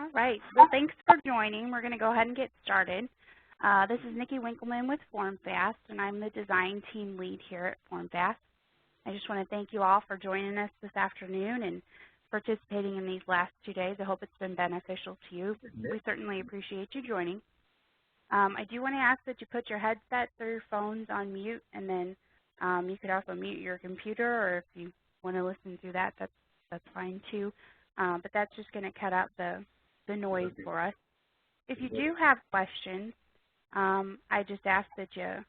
All right. Well, thanks for joining. We're going to go ahead and get started. This is Nikki Winkleman with Formfast, and I'm the design team lead here at Formfast. I just want to thank you all for joining us this afternoon and participating in these last 2 days. I hope it's been beneficial to you. We certainly appreciate you joining. I do want to ask that you put your headsets or your phones on mute, and then you could also mute your computer, or if you want to listen through that, that's fine too. But that's just going to cut out the noise for us. If you do have questions, I just ask that you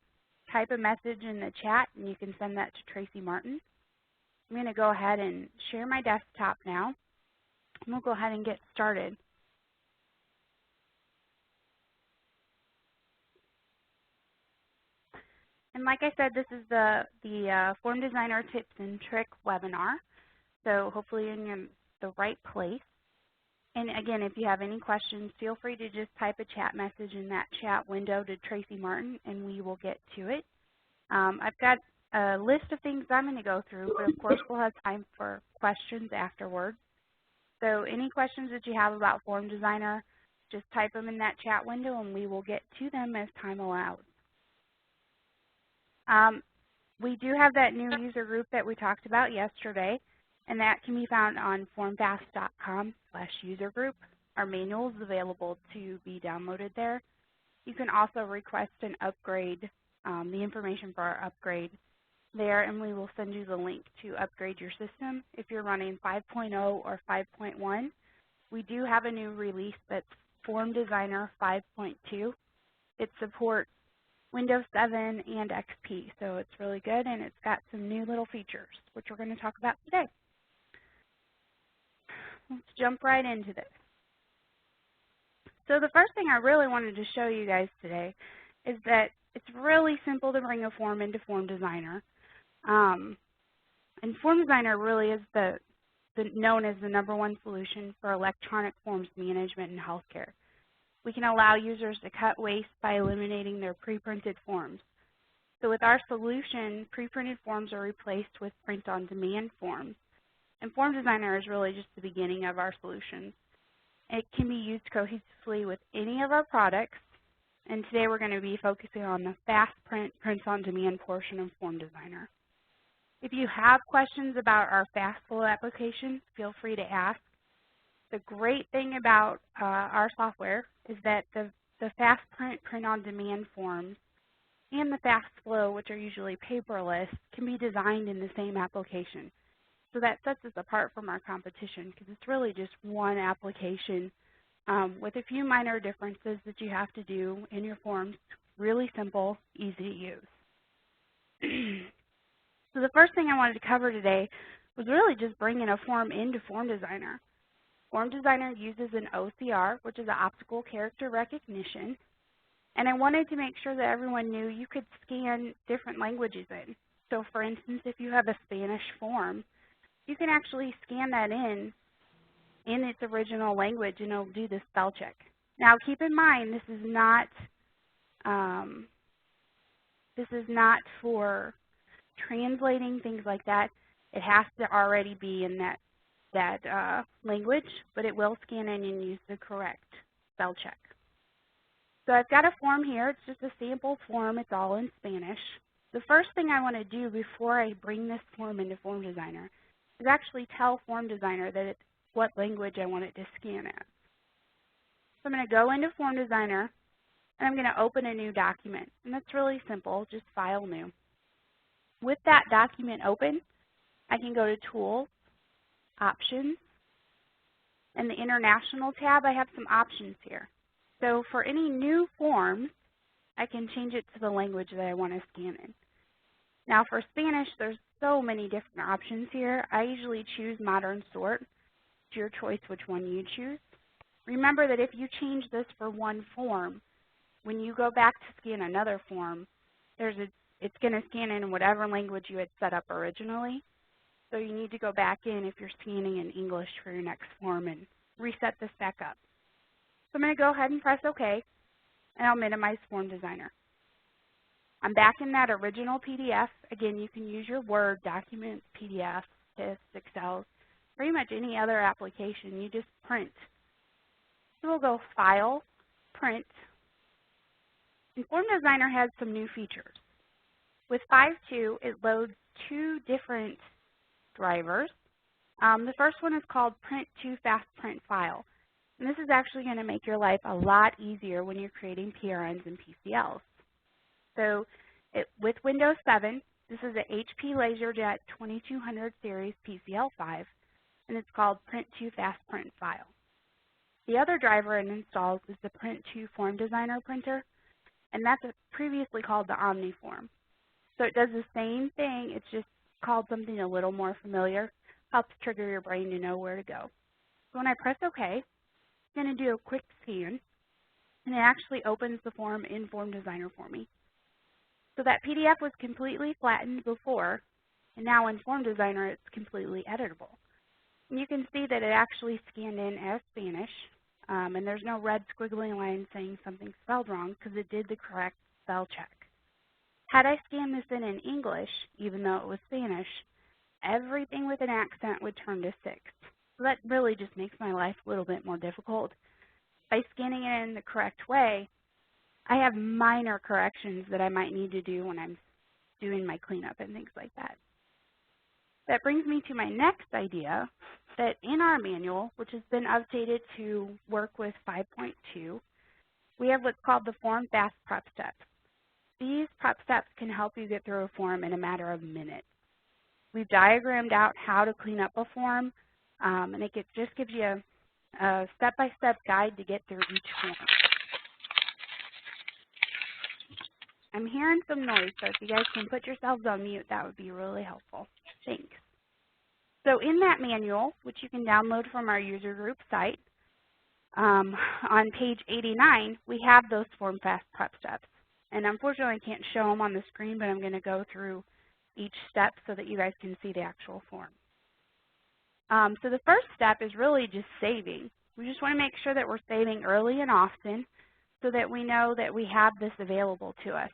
type a message in the chat, and you can send that to Tracy Martin. I'm going to go ahead and share my desktop now, and we'll go ahead and get started. And like I said, this is the Form Designer Tips and Trick webinar, so hopefully you're in the right place. And again, if you have any questions, feel free to just type a chat message in that chat window to Tracy Martin, and we will get to it. I've got a list of things I'm going to go through, but of course we'll have time for questions afterwards. So any questions that you have about Form Designer, just type them in that chat window, and we will get to them as time allows. We do have that new user group that we talked about yesterday, and that can be found on formfast.com/user group. Our manual is available to be downloaded there. You can also request an upgrade, the information for our upgrade there, and we will send you the link to upgrade your system. If you're running 5.0 or 5.1, we do have a new release that's Form Designer 5.2. It supports Windows 7 and XP, so it's really good, and it's got some new little features, which we're going to talk about today. Let's jump right into this. So the first thing I really wanted to show you guys today is that it's really simple to bring a form into Form Designer. And Form Designer really is known as the #1 solution for electronic forms management in healthcare. We can allow users to cut waste by eliminating their pre-printed forms. So with our solution, pre-printed forms are replaced with print-on-demand forms. And Form Designer is really just the beginning of our solutions. It can be used cohesively with any of our products, and today we're going to be focusing on the fast print, print-on-demand portion of Form Designer. If you have questions about our fast flow application, feel free to ask. The great thing about our software is that the fast print, print-on-demand forms and the fast flow, which are usually paperless, can be designed in the same application. So that sets us apart from our competition because it's really just one application with a few minor differences that you have to do in your forms. Really simple, easy to use. So the first thing I wanted to cover today was really just bringing a form into Form Designer. Form Designer uses an OCR, which is an optical character recognition, and I wanted to make sure that everyone knew you could scan different languages in. So for instance, if you have a Spanish form, you can actually scan that in its original language, and it'll do the spell check. Now, keep in mind, this is not for translating, things like that. It has to already be in that language, but it will scan in and use the correct spell check. So I've got a form here. It's just a sample form. It's all in Spanish. The first thing I want to do before I bring this form into Form Designer is actually tell Form Designer that what language I want it to scan as. So I'm going to go into Form Designer, and I'm going to open a new document. And that's really simple, just File, New. With that document open, I can go to Tools, Options, and the International tab. I have some options here. So for any new forms, I can change it to the language that I want to scan in. Now for Spanish, there's so many different options here. I usually choose Modern Sort. It's your choice which one you choose. Remember that if you change this for one form, when you go back to scan another form, it's going to scan in whatever language you had set up originally. So you need to go back in if you're scanning in English for your next form and reset this back up. So I'm going to go ahead and press OK, and I'll minimize Form Designer. I'm back in that original PDF. Again, you can use your Word documents, PDFs, TIFFs, Excel, pretty much any other application. You just print So we'll go File, Print, and Form Designer has some new features. With 5.2, it loads two different drivers. The first one is called Print to Fast Print File. And this is actually going to make your life a lot easier when you're creating PRNs and PCLs. So with Windows 7, this is an HP LaserJet 2200 series PCL5, and it's called Print to Fast Print File. The other driver it installs is the Print to Form Designer printer, and that's previously called the OmniForm. So it does the same thing, it's just called something a little more familiar, helps trigger your brain to know where to go. So when I press OK, it's going to do a quick scan, and it actually opens the form in Form Designer for me. So that PDF was completely flattened before, and now in Form Designer it's completely editable. And you can see that it actually scanned in as Spanish, and there's no red squiggly line saying something spelled wrong because it did the correct spell check. Had I scanned this in English, even though it was Spanish, everything with an accent would turn to 6. So that really just makes my life a little bit more difficult. By scanning it in the correct way, I have minor corrections that I might need to do when I'm doing my cleanup and things like that. That brings me to my next idea, that in our manual, which has been updated to work with 5.2, we have what's called the Formfast prep steps. These prep steps can help you get through a form in a matter of minutes. We've diagrammed out how to clean up a form, and it just gives you a step-by-step guide to get through each form. I'm hearing some noise, so if you guys can put yourselves on mute, that would be really helpful. Thanks. So in that manual, which you can download from our user group site, on page 89, we have those Formfast prep steps. And unfortunately, I can't show them on the screen, but I'm going to go through each step so that you guys can see the actual form. So the first step is really just saving. We just want to make sure that we're saving early and often so that we know that we have this available to us.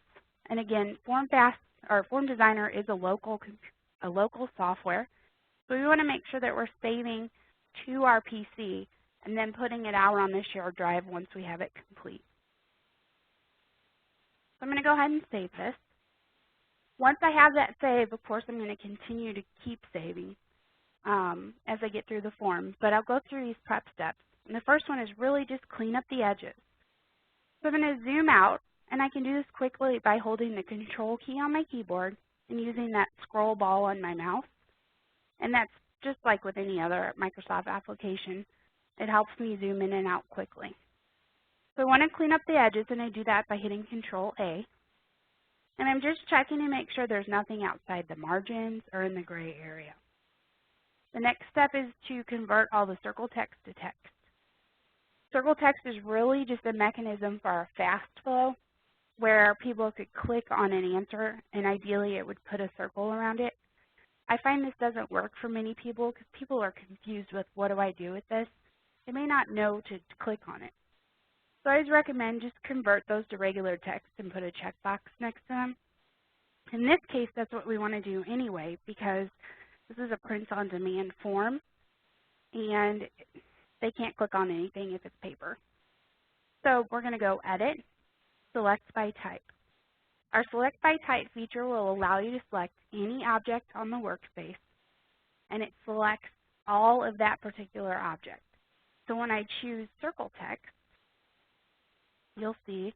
And again, Formfast or Form Designer is a local software, so we want to make sure that we're saving to our PC and then putting it out on the shared drive once we have it complete. So I'm going to go ahead and save this. Once I have that save, of course, I'm going to continue to keep saving as I get through the form, but I'll go through these prep steps. And the first one is really just clean up the edges. So I'm going to zoom out, and I can do this quickly by holding the Control key on my keyboard and using that scroll ball on my mouse. And that's just like with any other Microsoft application. It helps me zoom in and out quickly. So I want to clean up the edges, and I do that by hitting Control A. And I'm just checking to make sure there's nothing outside the margins or in the gray area. The next step is to convert all the circle text to text. Circle text is really just a mechanism for our fast flow where people could click on an answer, and ideally it would put a circle around it. I find this doesn't work for many people because people are confused with what do I do with this. They may not know to click on it. So I always recommend just convert those to regular text and put a checkbox next to them. In this case, that's what we want to do anyway because this is a print-on-demand form, and they can't click on anything if it's paper. So we're going to go Edit, Select by Type. Our Select by Type feature will allow you to select any object on the workspace, and it selects all of that particular object. So when I choose circle text, you'll see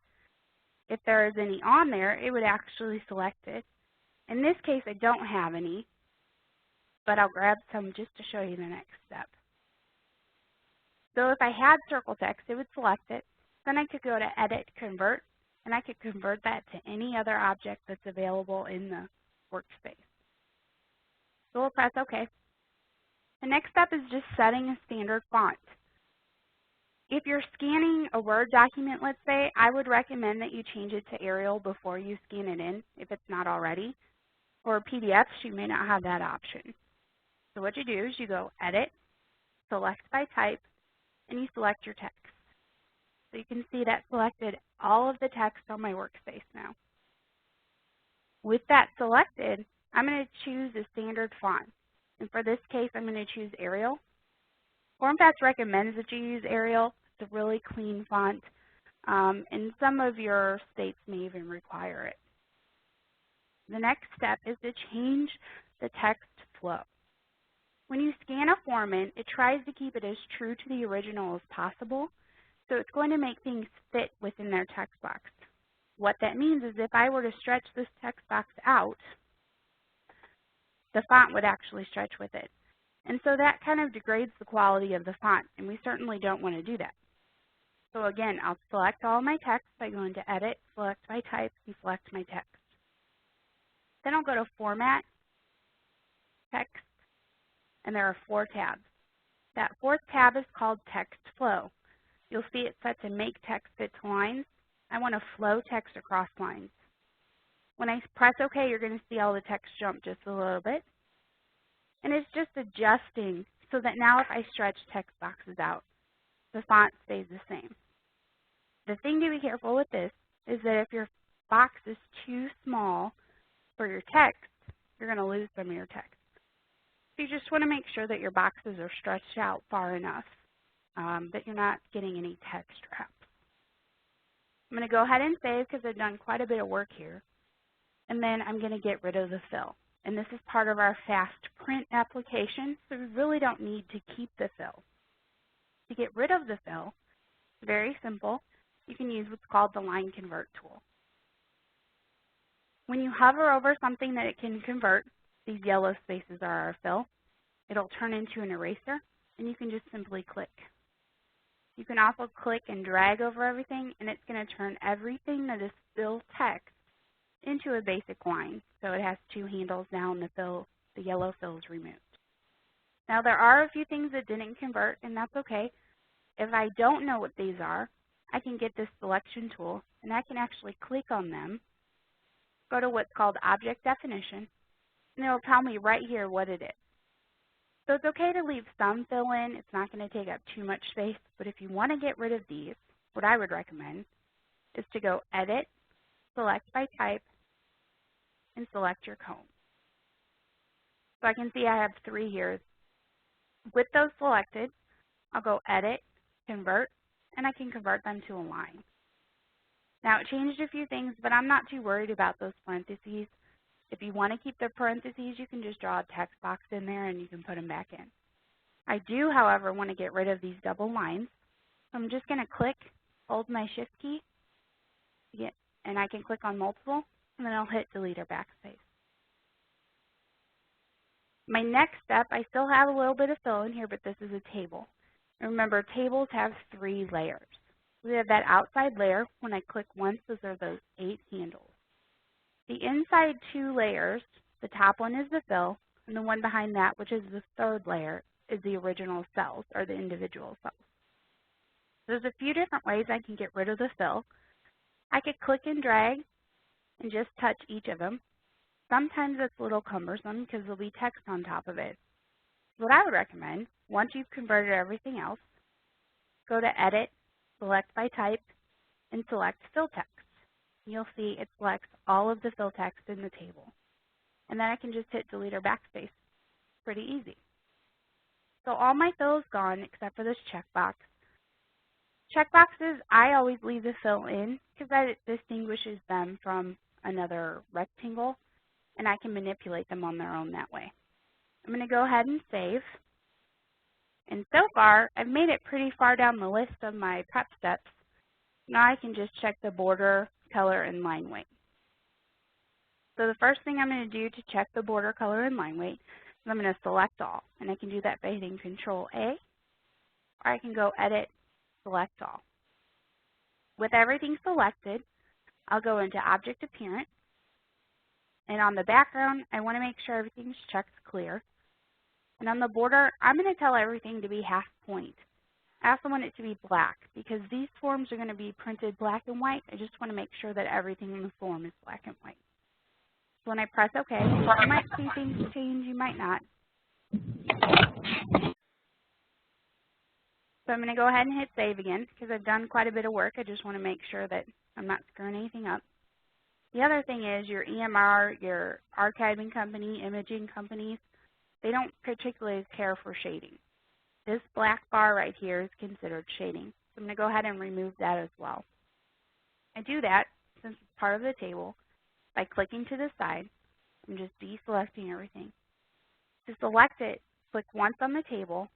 if there is any on there, it would actually select it. In this case, I don't have any, but I'll grab some just to show you the next step. So if I had circle text, it would select it. Then I could go to Edit, Convert, and I could convert that to any other object that's available in the workspace. So we'll press OK. The next step is just setting a standard font. If you're scanning a Word document, let's say, I would recommend that you change it to Arial before you scan it in, if it's not already. For PDFs, you may not have that option. So what you do is you go Edit, Select by Type, and you select your text. So you can see that selected all of the text on my workspace now. With that selected, I'm going to choose a standard font. And for this case, I'm going to choose Arial. Formfast recommends that you use Arial, a really clean font, and some of your states may even require it. The next step is to change the text flow. When you scan a form in, it tries to keep it as true to the original as possible, so it's going to make things fit within their text box. What that means is if I were to stretch this text box out, the font would actually stretch with it. And so that kind of degrades the quality of the font, and we certainly don't want to do that. So again, I'll select all my text by going to Edit, Select by Type, and select my text. Then I'll go to Format, Text, and there are 4 tabs. That 4th tab is called Text Flow. You'll see it's set to Make Text Fit to Lines. I want to flow text across lines. When I press OK, you're going to see all the text jump just a little bit. And it's just adjusting so that now if I stretch text boxes out, the font stays the same. The thing to be careful with this is that if your box is too small for your text, you're going to lose some of your text. So you just want to make sure that your boxes are stretched out far enough that you're not getting any text traps. I'm going to go ahead and save because I've done quite a bit of work here. And then I'm going to get rid of the fill. And this is part of our fast print application, so we really don't need to keep the fill. To get rid of the fill, it's very simple. You can use what's called the line convert tool. When you hover over something that it can convert, these yellow spaces are our fill. It'll turn into an eraser, and you can just simply click. You can also click and drag over everything, and it's going to turn everything that is fill text into a basic line. So it has 2 handles now, and the yellow fill is removed. Now there are a few things that didn't convert, and that's okay. If I don't know what these are, I can get this selection tool, and I can actually click on them, go to what's called object definition, and it'll tell me right here what it is. So it's okay to leave some fill in. It's not going to take up too much space, but if you want to get rid of these, what I would recommend is to go Edit, Select by Type, and select your cone. So I can see I have 3 here. With those selected, I'll go Edit, Convert, and I can convert them to a line. Now it changed a few things, but I'm not too worried about those parentheses. If you want to keep the parentheses, you can just draw a text box in there and you can put them back in. I do, however, want to get rid of these double lines. So I'm just going to click, hold my Shift key, and I can click on multiple, and then I'll hit Delete or Backspace. My next step, I still have a little bit of fill in here, but this is a table. And remember, tables have 3 layers. We have that outside layer. When I click once, those are those 8 handles. The inside 2 layers, the top one is the fill, and the one behind that, which is the 3rd layer, is the original cells, or the individual cells. There's a few different ways I can get rid of the fill. I could click and drag and just touch each of them. Sometimes it's a little cumbersome because there'll be text on top of it. What I would recommend, once you've converted everything else, go to Edit, Select by Type, and select Fill Text. You'll see it selects all of the fill text in the table. And then I can just hit Delete or Backspace. Pretty easy. So all my fill is gone except for this checkbox. Checkboxes, I always leave the fill in because that distinguishes them from another rectangle, and I can manipulate them on their own that way. I'm going to go ahead and save. And so far, I've made it pretty far down the list of my prep steps. Now I can just check the border, color, and line weight. So the first thing I'm going to do to check the border, color, and line weight is I'm going to select all. And I can do that by hitting Control-A, or I can go Edit, Select All. With everything selected, I'll go into Object Appearance. And on the background, I want to make sure everything's checked clear. And on the border, I'm going to tell everything to be half point. I also want it to be black because these forms are going to be printed black and white. I just want to make sure that everything in the form is black and white. So when I press OK, you might see things change, you might not. So I'm going to go ahead and hit Save again because I've done quite a bit of work. I just want to make sure that I'm not screwing anything up. The other thing is your EMR, your archiving company, imaging companies, they don't particularly care for shading. This black bar right here is considered shading. So I'm going to go ahead and remove that as well. I do that, since it's part of the table, by clicking to the side. I'm just deselecting everything. To select it, click once on the table,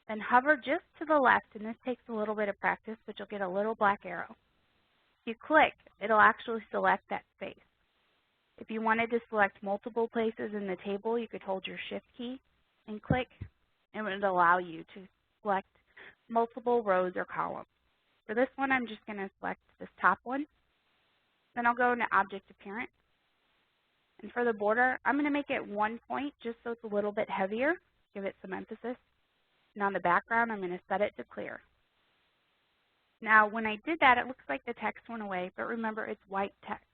then hover just to the left, and this takes a little bit of practice, but you'll get a little black arrow. If you click, it'll actually select that space. If you wanted to select multiple places in the table, you could hold your Shift key and click, and it would allow you to select multiple rows or columns. For this one, I'm just going to select this top one. Then I'll go into Object Appearance. And for the border, I'm going to make it 1 point just so it's a little bit heavier, give it some emphasis. And on the background, I'm going to set it to clear. Now, when I did that, it looks like the text went away, but remember, it's white text.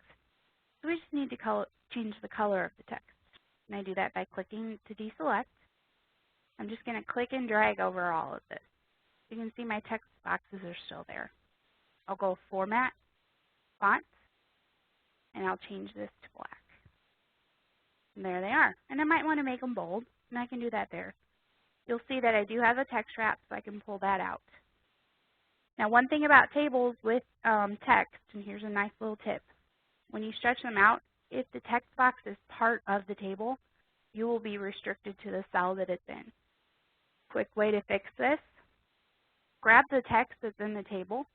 So we just need to change the color of the text. And I do that by clicking to deselect. I'm just going to click and drag over all of this. You can see my text boxes are still there. I'll go Format, Font, and I'll change this to black. And there they are. And I might want to make them bold, and I can do that there. You'll see that I do have a text wrap, so I can pull that out. Now, one thing about tables with text, and here's a nice little tip. When you stretch them out, if the text box is part of the table, you will be restricted to the cell that it's in. Quick way to fix this, grab the text that's in the table.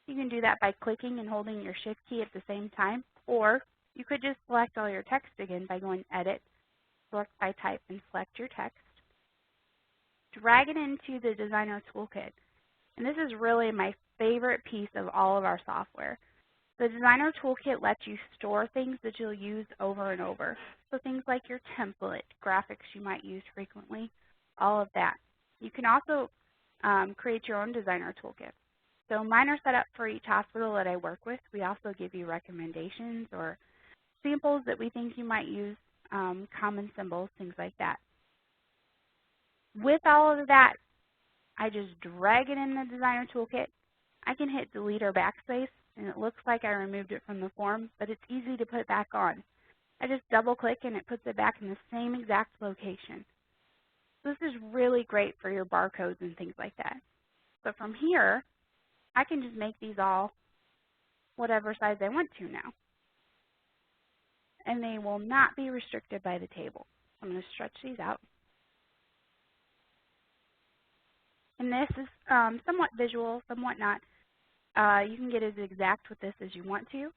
You can do that by clicking and holding your Shift key at the same time, or you could just select all your text again by going Edit, Select by Type, and select your text. Drag it into the Designer Toolkit. And this is really my favorite piece of all of our software. The Designer Toolkit lets you store things that you'll use over and over. So things like your template, graphics you might use frequently, all of that. You can also create your own Designer Toolkit. So mine are set up for each hospital that I work with. We also give you recommendations or samples that we think you might use, common symbols, things like that. With all of that, I just drag it in the Designer Toolkit. I can hit Delete or Backspace, and it looks like I removed it from the form, but it's easy to put back on. I just double-click, and it puts it back in the same exact location. This is really great for your barcodes and things like that. So from here, I can just make these all whatever size I want to now. And they will not be restricted by the table. I'm going to stretch these out. And this is somewhat visual, somewhat not. You can get as exact with this as you want to.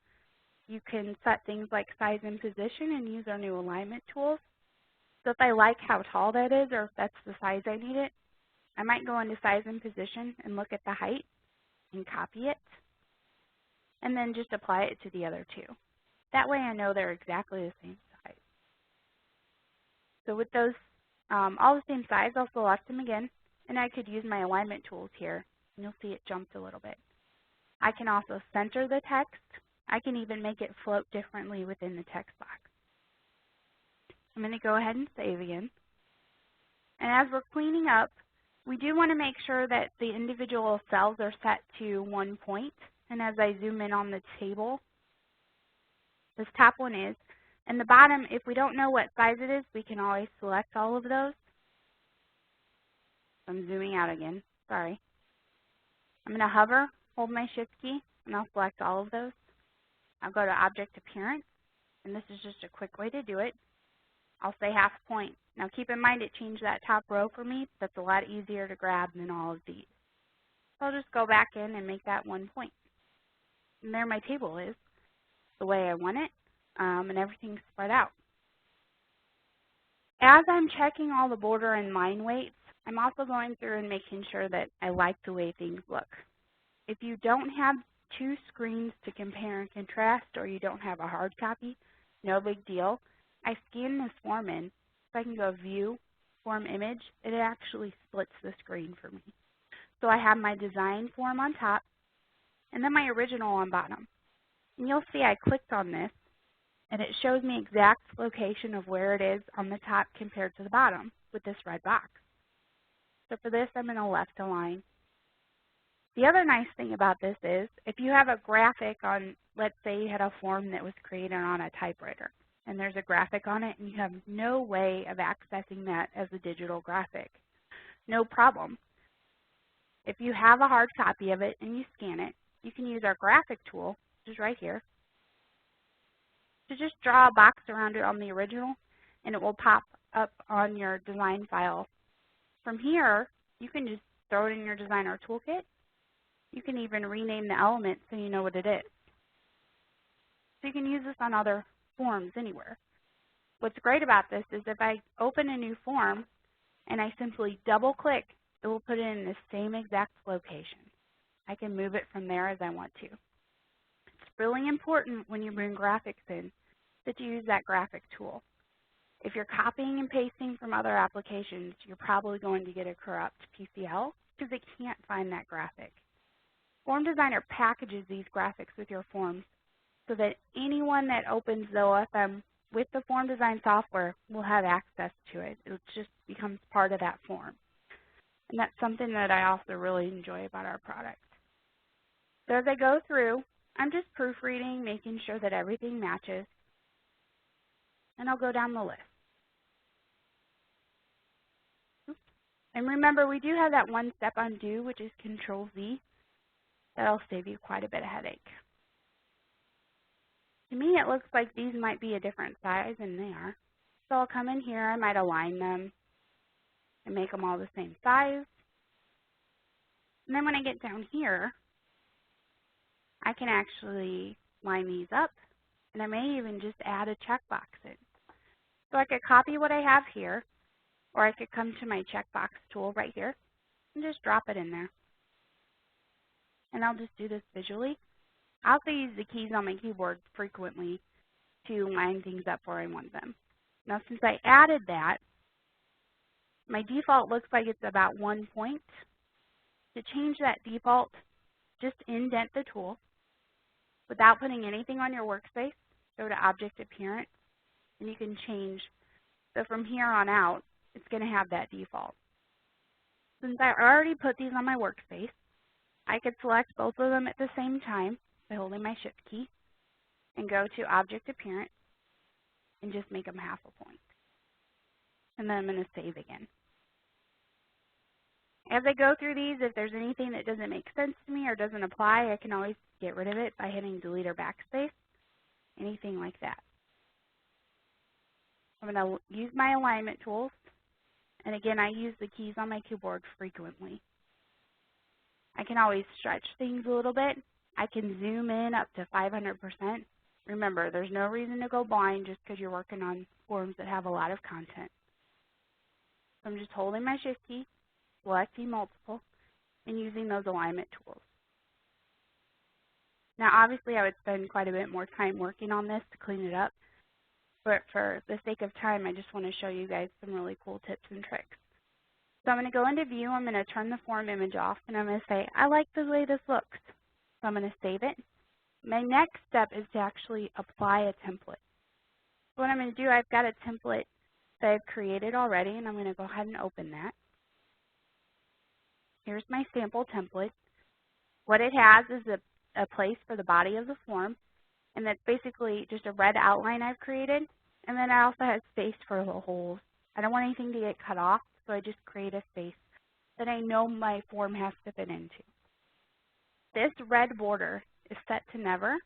You can set things like size and position and use our new alignment tools. So if I like how tall that is, or if that's the size I need it, I might go into size and position and look at the height and copy it, and then just apply it to the other two. That way I know they're exactly the same size. So with those all the same size, I'll select them again, and I could use my alignment tools here, and you'll see it jumped a little bit. I can also center the text. I can even make it float differently within the text box. I'm going to go ahead and save again. And as we're cleaning up, we do want to make sure that the individual cells are set to 1 point. And as I zoom in on the table, this top one is. And the bottom, if we don't know what size it is, we can always select all of those. I'm zooming out again. Sorry. I'm going to hover, hold my Shift key, and I'll select all of those. I'll go to Object Appearance, and this is just a quick way to do it. I'll say 1/2 point. Now keep in mind it changed that top row for me. That's a lot easier to grab than all of these. So I'll just go back in and make that 1 point. And there my table is, the way I want it, and everything's spread out. As I'm checking all the border and line weights, I'm also going through and making sure that I like the way things look. If you don't have 2 screens to compare and contrast, or you don't have a hard copy, no big deal. I scan this form in, so I can go View, Form Image, and it actually splits the screen for me. So I have my design form on top, and then my original on bottom. And you'll see I clicked on this, and it shows me exact location of where it is on the top compared to the bottom with this red box. So for this, I'm going to left align. The other nice thing about this is if you have a graphic on, let's say you had a form that was created on a typewriter, and there's a graphic on it, and you have no way of accessing that as a digital graphic. No problem. If you have a hard copy of it and you scan it, you can use our graphic tool, which is right here, to just draw a box around it on the original, and it will pop up on your design file. From here, you can just throw it in your designer toolkit. You can even rename the element so you know what it is. So you can use this on other forms anywhere. What's great about this is if I open a new form and I simply double click, it will put it in the same exact location. I can move it from there as I want to. It's really important when you bring graphics in that you use that graphic tool. If you're copying and pasting from other applications, you're probably going to get a corrupt PCL because it can't find that graphic. Form Designer packages these graphics with your forms so that anyone that opens the OFM with the form design software will have access to it. It just becomes part of that form. And that's something that I also really enjoy about our product. So as I go through, I'm just proofreading, making sure that everything matches, and I'll go down the list. And remember, we do have that one step undo, which is Control-Z. That'll save you quite a bit of headache. To me, it looks like these might be a different size, and they are. So I'll come in here, I might align them and make them all the same size. And then when I get down here, I can actually line these up, and I may even just add a checkbox in. So I could copy what I have here, or I could come to my checkbox tool right here and just drop it in there. And I'll just do this visually. I also use the keys on my keyboard frequently to line things up where I want them. Now since I added that, my default looks like it's about 1 point. To change that default, just indent the tool without putting anything on your workspace. Go to Object Appearance, and you can change. So from here on out, it's going to have that default. Since I already put these on my workspace, I could select both of them at the same time by holding my Shift key and go to Object Appearance and just make them half a point. And then I'm going to save again. As I go through these, if there's anything that doesn't make sense to me or doesn't apply, I can always get rid of it by hitting Delete or Backspace, anything like that. I'm going to use my alignment tools, and again, I use the keys on my keyboard frequently. I can always stretch things a little bit. I can zoom in up to 500%. Remember, there's no reason to go blind just because you're working on forms that have a lot of content. So I'm just holding my Shift key, selecting multiple, and using those alignment tools. Now obviously I would spend quite a bit more time working on this to clean it up, but for the sake of time I just want to show you guys some really cool tips and tricks. So I'm going to go into View, I'm going to turn the form image off, and I'm going to say, I like the way this looks. So I'm going to save it. My next step is to actually apply a template. So what I'm going to do, I've got a template that I've created already, and I'm going to go ahead and open that. Here's my sample template. What it has is a place for the body of the form, and that's basically just a red outline I've created, and then I also have space for the holes. I don't want anything to get cut off, so I just create a space that I know my form has to fit into. This red border is set to never,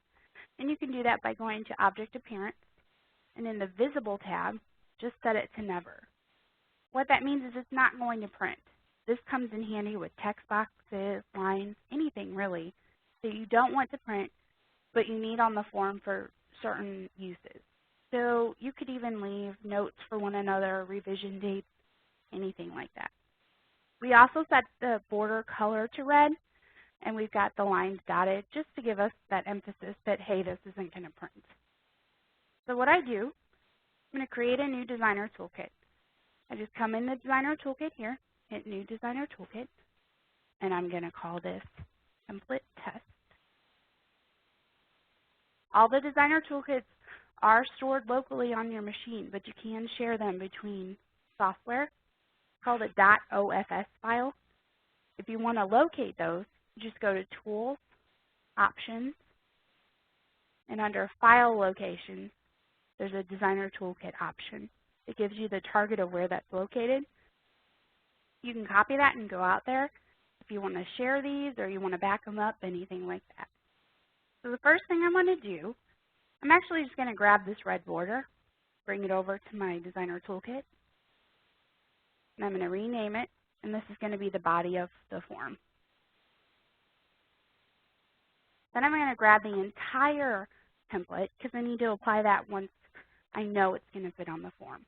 and you can do that by going to Object Appearance, and in the Visible tab, just set it to never. What that means is it's not going to print. This comes in handy with text boxes, lines, anything really that you don't want to print, but you need on the form for certain uses. So you could even leave notes for one another, revision dates, anything like that. We also set the border color to red, and we've got the lines dotted just to give us that emphasis that, hey, this isn't going to print. So what I do, I'm going to create a new designer toolkit. I just come in the designer toolkit here, hit New Designer Toolkit, and I'm going to call this Template Test. All the designer toolkits are stored locally on your machine, but you can share them between software. It's called a .ofs file. If you want to locate those, just go to Tools, Options, and under File Locations, there's a Designer Toolkit option. It gives you the target of where that's located. You can copy that and go out there. if you want to share these or you want to back them up, anything like that. So the first thing I want to do, I'm actually just going to grab this red border, bring it over to my designer toolkit, and I'm going to rename it, and this is going to be the body of the form. Then I'm going to grab the entire template because I need to apply that once I know it's going to fit on the form.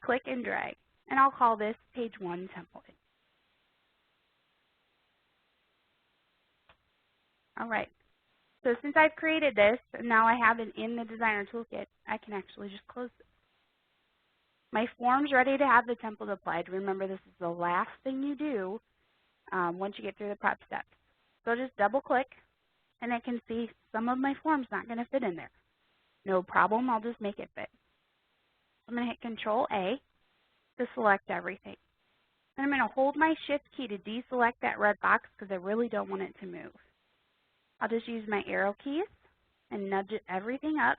Click and drag, and I'll call this page 1 template. All right, so since I've created this, and now I have it in the designer toolkit, I can actually just close it. My form's ready to have the template applied. Remember, this is the last thing you do once you get through the prep steps. So just double click, and I can see some of my form's not going to fit in there. No problem, I'll just make it fit. I'm going to hit Control A to select everything. And I'm going to hold my Shift key to deselect that red box because I really don't want it to move. I'll just use my arrow keys and nudge everything up.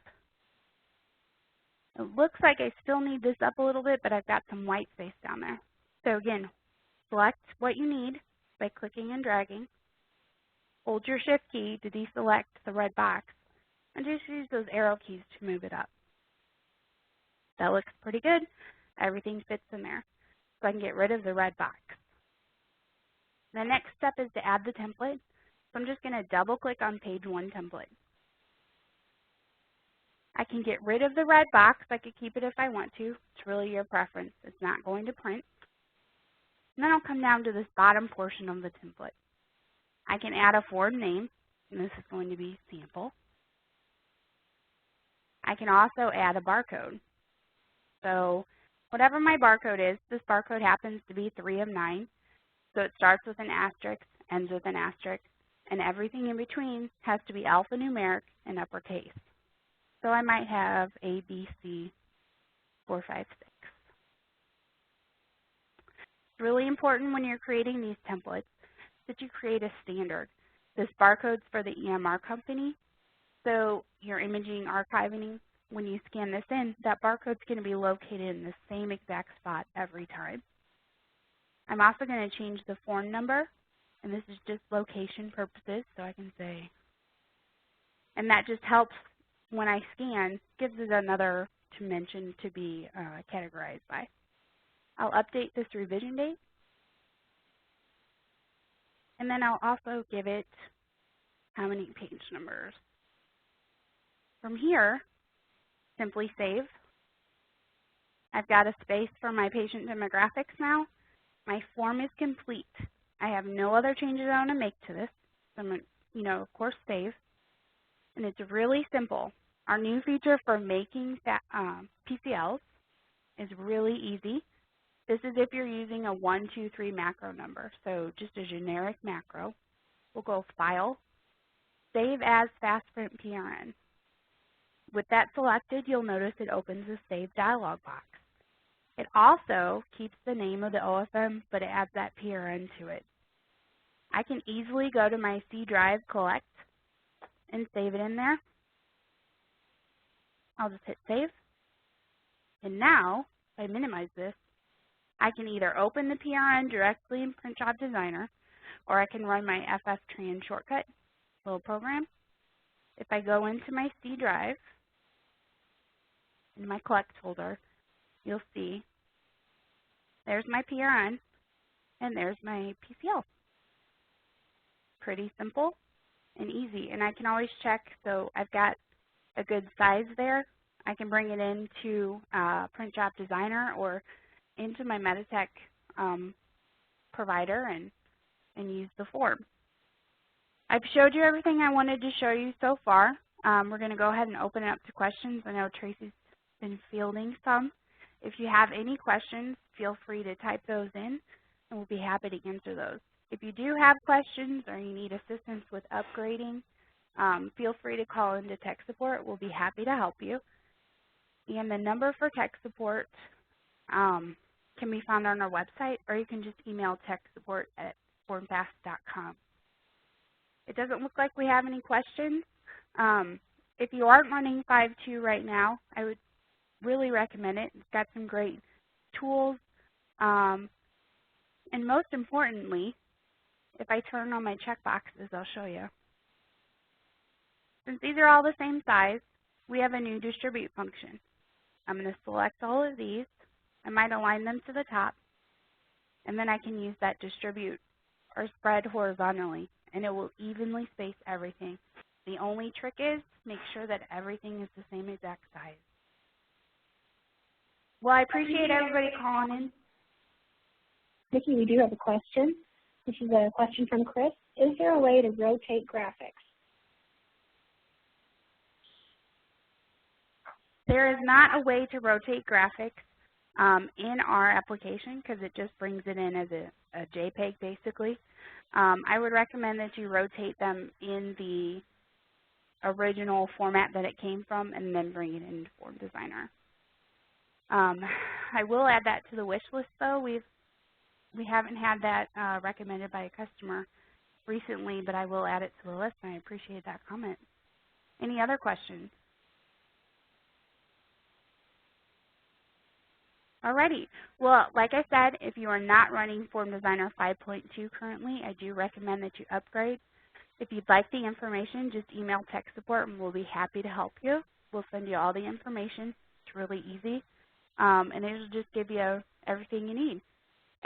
It looks like I still need this up a little bit, but I've got some white space down there. So again, select what you need by clicking and dragging. Hold your Shift key to deselect the red box, and just use those arrow keys to move it up. That looks pretty good. Everything fits in there. So I can get rid of the red box. The next step is to add the template. So I'm just going to double click on page 1 template. I can get rid of the red box. I could keep it if I want to. It's really your preference. It's not going to print. And then I'll come down to this bottom portion of the template. I can add a form name, and this is going to be sample. I can also add a barcode. So whatever my barcode is, this barcode happens to be 3 of 9. So it starts with an asterisk, ends with an asterisk, and everything in between has to be alphanumeric and uppercase. So I might have A, B, C, 4, 5, 6. It's really important when you're creating these templates that you create a standard. This barcode's for the EMR company, so your imaging archiving, when you scan this in, that barcode's going to be located in the same exact spot every time. I'm also going to change the form number, and this is just location purposes, so I can say, and that just helps when I scan, gives it another dimension to be categorized by. I'll update this revision date, and then I'll also give it how many page numbers. From here, simply save. I've got a space for my patient demographics now. My form is complete. I have no other changes I want to make to this. So I'm going to, of course, save. And it's really simple. Our new feature for making PCLs is really easy. This is if you're using a 1, 2, 3 macro number. So just a generic macro. We'll go File, Save as FastPrint PRN. With that selected, you'll notice it opens the Save dialog box. It also keeps the name of the OFM, but it adds that PRN to it. I can easily go to my C drive, Collect, and save it in there. I'll just hit Save. And now, if I minimize this, I can either open the PRN directly in Print Job Designer, or I can run my FFTran shortcut, little program. If I go into my C drive, in my Collect folder, you'll see there's my PRN, and there's my PCL. Pretty simple and easy. And I can always check, so I've got a good size there. I can bring it into Print Job Designer or into my Meditech provider and use the form. I've showed you everything I wanted to show you so far. We're going to go ahead and open it up to questions. I know Tracy's been fielding some. If you have any questions, feel free to type those in, and we'll be happy to answer those. If you do have questions or you need assistance with upgrading, feel free to call into tech support. We'll be happy to help you. And the number for tech support can be found on our website, or you can just email techsupport@formfast.com. It doesn't look like we have any questions. If you aren't running 5.2 right now, I would really recommend it. It's got some great tools. And most importantly, if I turn on my checkboxes, I'll show you. Since these are all the same size, we have a new distribute function. I'm going to select all of these. I might align them to the top, and then I can use that distribute or spread horizontally, and it will evenly space everything. The only trick is make sure that everything is the same exact size. Well, I appreciate everybody calling in. Vicki, we do have a question. This is a question from Chris. Is there a way to rotate graphics? There is not a way to rotate graphics in our application because it just brings it in as a JPEG basically. I would recommend that you rotate them in the original format that it came from and then bring it into Form Designer. I will add that to the wish list though. We haven't had that recommended by a customer recently, but I will add it to the list, and I appreciate that comment. Any other questions? Alrighty. Well, like I said, if you are not running Form Designer 5.2 currently, I do recommend that you upgrade. If you'd like the information, just email tech support and we'll be happy to help you. We'll send you all the information. It's really easy. And it'll just give you everything you need.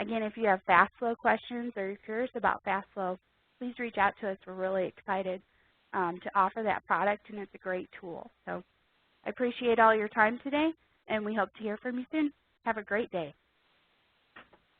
Again, if you have FastFlow questions or you're curious about FastFlow, please reach out to us. We're really excited to offer that product, and it's a great tool. So I appreciate all your time today, and we hope to hear from you soon. Have a great day.